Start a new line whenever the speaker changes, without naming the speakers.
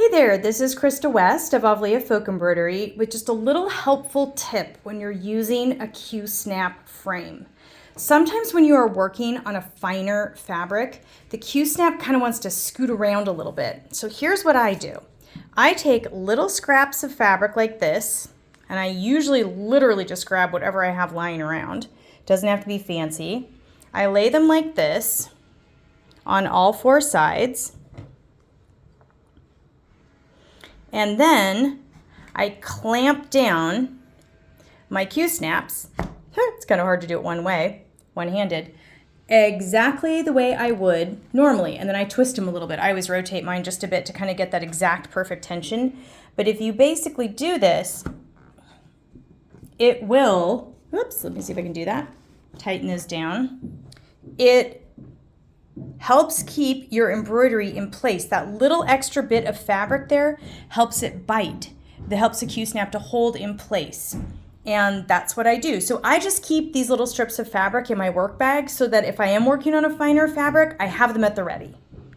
Hey there, this is Krista West of Avlia Folk Embroidery with just a little helpful tip when you're using a QSnap frame. Sometimes when you are working on a finer fabric, the QSnap kind of wants to scoot around a little bit. So here's what I do. I take little scraps of fabric like this, and I usually literally just grab whatever I have lying around. Doesn't have to be fancy. I lay them like this on all four sides. And then I clamp down my QSnaps. It's kind of hard to do it one-handed, exactly the way I would normally. And then I twist them a little bit. I always rotate mine just a bit to kind of get that exact perfect tension. But if you basically do this, it will, oops, let me see if I can do that. Tighten this down. It helps keep your embroidery in place. That little extra bit of fabric there helps it bite. That helps the QSnap to hold in place. And that's what I do. So I just keep these little strips of fabric in my work bag so that if I am working on a finer fabric, I have them at the ready.